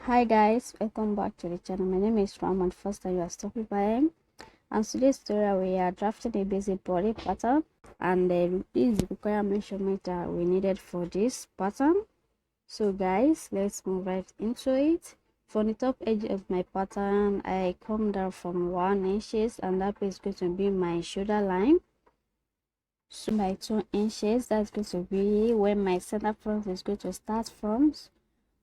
Hi guys, welcome back to the channel. My name is Ramon. First time you are stopping by, and today's tutorial we are drafting a basic body pattern, and then this is the required measurement that we needed for this pattern. So guys, let's move right into it. From the top edge of my pattern, I come down from 1 inches, and that is going to be my shoulder line. So by 2 inches, that's going to be where my center front is going to start from.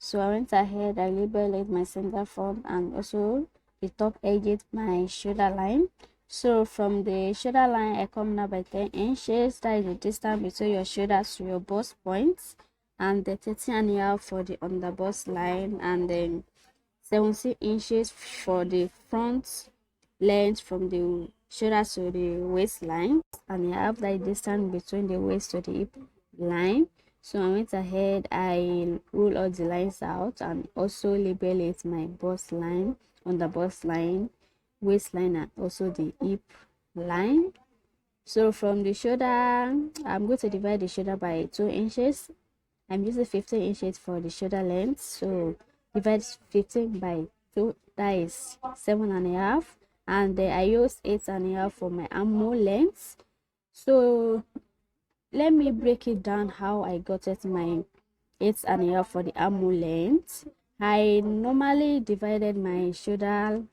So I went ahead, I labeled my center front and also the top edge of my shoulder line. So from the shoulder line, I come now by 10 inches. That is the distance between your shoulders to your bust points, and the 13.5 for the under bust line, and then 17 inches for the front length from the shoulder to the waistline, and you have that distance between the waist to the hip line. So I went ahead, I rule all the lines out and also label it my bust line, on the bust line, waistline, and also the hip line. So from the shoulder, I'm going to divide the shoulder by 2 inches. I'm using 15 inches for the shoulder length, so divide 15 by 2, that is 7.5, and then I use 8.5 for my armhole length. So let me break it down how I got it my 8.5 for the armhole length. I normally divided my shoulder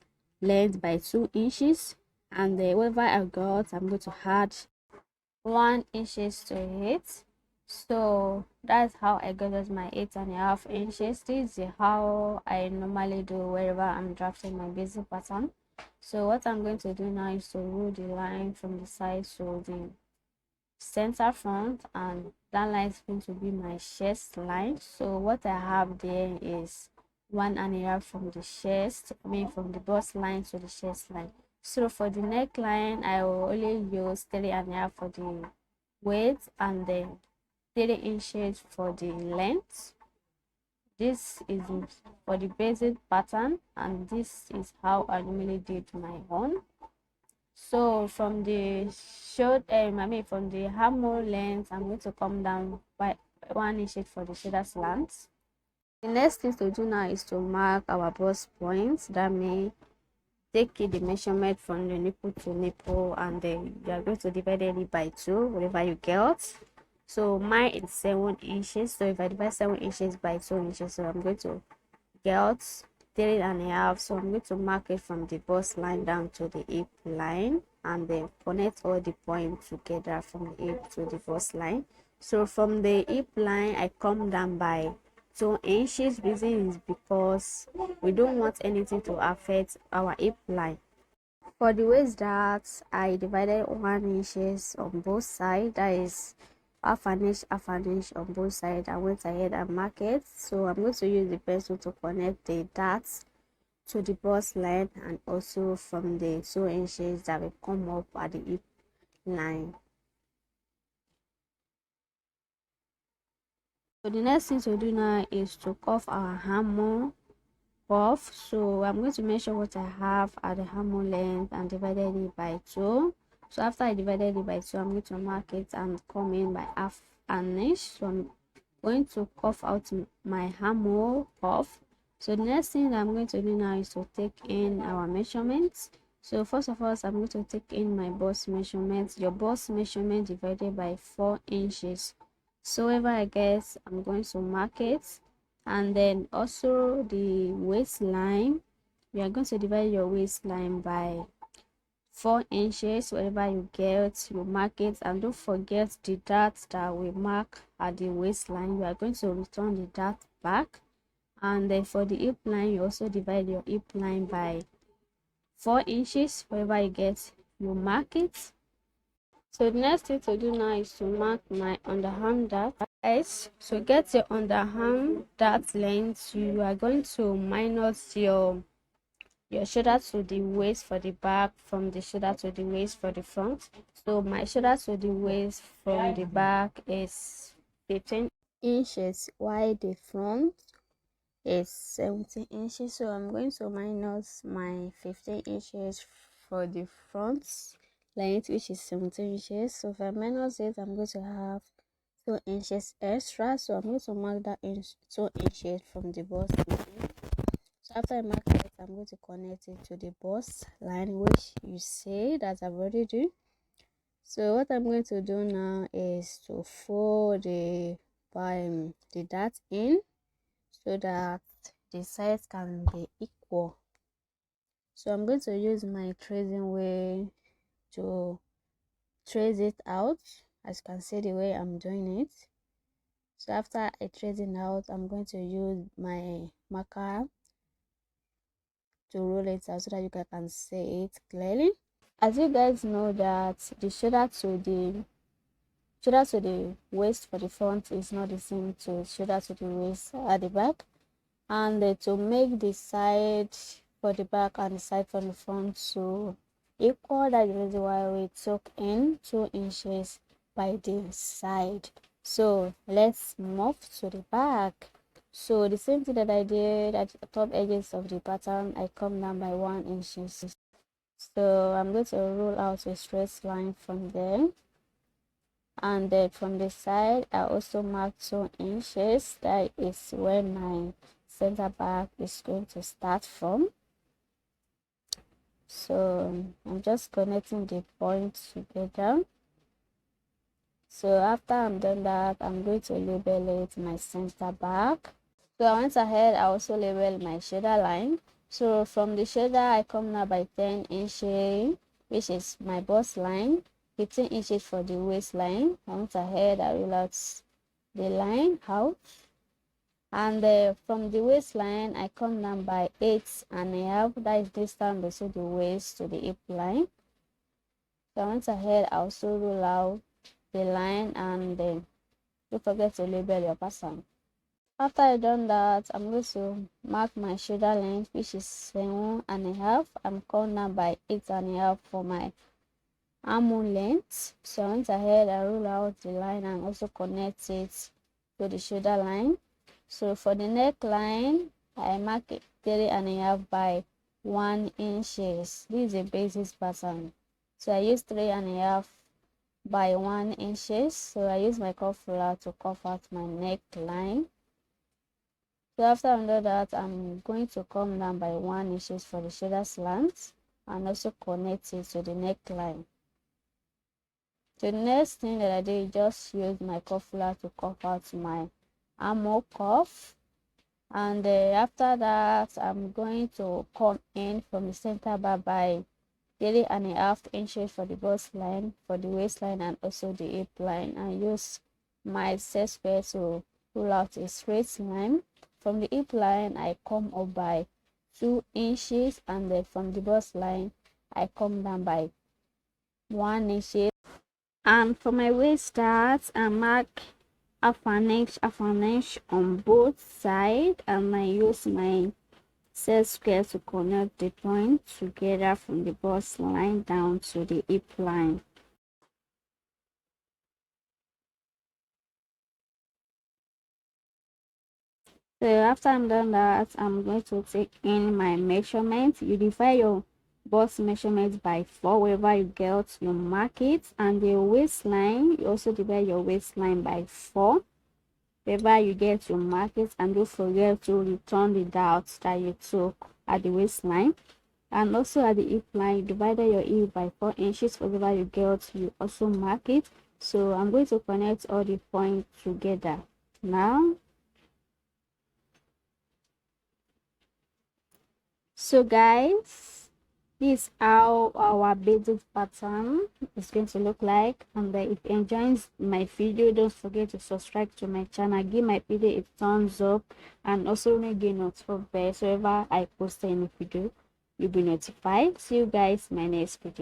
length by 2 inches, and whatever I got, I'm going to add 1 inches to it. So that's how I got my 8.5 inches. This is how I normally do wherever I'm drafting my basic pattern. So what I'm going to do now is to rule the line from the side to the center front, and that line is going to be my chest line. So what I have there is 1.5 from the chest, from the bust line to the chest line. So for the neckline, I will only use 3.5 for the width, and then 3 inches for the length. This is for the basic pattern, and this is how I normally did my own. So from the from the armhole length, I'm going to come down by 1 inch for the shoulder slant. The next thing to do now is to mark our bust points. That means take the measurement from the nipple to nipple, and then you are going to divide it by 2, whatever you get. So mine is 7 inches. So if I divide 7 inches by 2 inches, so I'm going to get 3.5. So I'm going to mark it from the bust line down to the hip line, and then connect all the points together from the hip to the bust line. So from the hip line, I come down by 2 inches. Reason is because we don't want anything to affect our hip line. For the waist darts, I divided 1 inches on both sides. That is half an inch on both sides. I went ahead and marked it. So I'm going to use the pencil to connect the darts to the bust line, and also from the 2 inches that will come up at the hip line. So the next thing to do now is to cuff our armhole cuff. So I'm going to measure what I have at the armhole length and divided it by 2. So after I divided it by 2, I'm going to mark it and come in by half an inch. So I'm going to cuff out my armhole cuff. So the next thing that I'm going to do now is to take in our measurements. So first of all, I'm going to take in my bust measurements. Your bust measurement divided by 4 inches. So whatever I get, I'm going to mark it. And then also the waistline, we are going to divide your waistline by 4 inches. Whatever you get, you mark it, and don't forget the dart that we mark at the waistline. You are going to return the dart back. And then for the hip line, you also divide your hip line by 4 inches. Whatever you get, you mark it. So the next thing to do now is to mark my underarm dart. So get your underarm dart length. You are going to minus your shoulder to the waist for the back, from the shoulder to the waist for the front. So my shoulder to the waist from the back is 15 inches, while the front is 17 inches. So I'm going to minus my 15 inches for the front length, which is 17 inches. So if I minus it, I'm going to have 2 inches extra. So I'm going to mark that 2 inches from the bust line. So after I mark it, I'm going to connect it to the bust line, which you see that I've already do. So what I'm going to do now is to fold the dart in so that the sides can be equal. So I'm going to use my tracing way to trace it out, as you can see the way I'm doing it. So after I trace it out, I'm going to use my marker to roll it out so that you guys can see it clearly. As you guys know that the shoulder to the waist for the front is not the same to shoulder to the waist at the back, and to make the side for the back and the side for the front so equal, that's the reason why we took in 2 inches by the side. So let's move to the back. So the same thing that I did at the top edges of the pattern, I come down by 1 inches. So I'm going to roll out a straight line from there, and then from the side I also mark 2 inches. That is where my center back is going to start from. So I'm just connecting the points together. So after I'm done that, I'm going to label it my center back. So I went ahead, I also labeled my shoulder line. So from the shoulder I come now by 10 inches, which is my bust line, 15 inches for the waistline. I went ahead, I roll out the line out, and from the waistline I come down by 8.5. That is distance between the waist to the hip line. So I went ahead, I also roll out the line, and then don't forget to label your pattern. After I done that, I'm going to mark my shoulder length, which is 7.5. I'm coming down by 8.5 for my armhole length. So I went ahead, I roll out the line and also connect it to the shoulder line. So for the neckline, I mark it 3.5 by 1 inches. This is a basis pattern. So I use 3.5 by 1 inches. So I use my cuff ruler to cuff out my neckline. So after I do that, I'm going to come down by 1 inches for the shoulder slant and also connect it to the neckline. So the next thing that I did, just use my cuff ruler to cuff out my armhole cuff, and after that I'm going to come in from the center bar by 3.5 inches for the bust line, for the waistline, and also the hip line, and use my set square to pull out a straight line. From the hip line I come up by 2 inches, and then from the bust line I come down by 1 inch. And for my waist start, I mark half an inch on both sides, and I use my set square to connect the point together from the bust line down to the hip line. So after I'm done that, I'm going to take in my measurement. You divide your bust measurement by 4 wherever you get, you mark it, and the waistline, you also divide your waistline by 4 wherever you get, you mark it, and don't forget to return the dots that you took at the waistline. And also at the hip line, you divided your hip by 4 inches. Wherever you get, you also mark it. So I'm going to connect all the points together now. So guys, this is how our basic pattern is going to look like. And if you enjoyed my video, don't forget to subscribe to my channel, give my video a thumbs up, and also make a notification so whenever I post any video, you'll be notified. See you guys in my next video.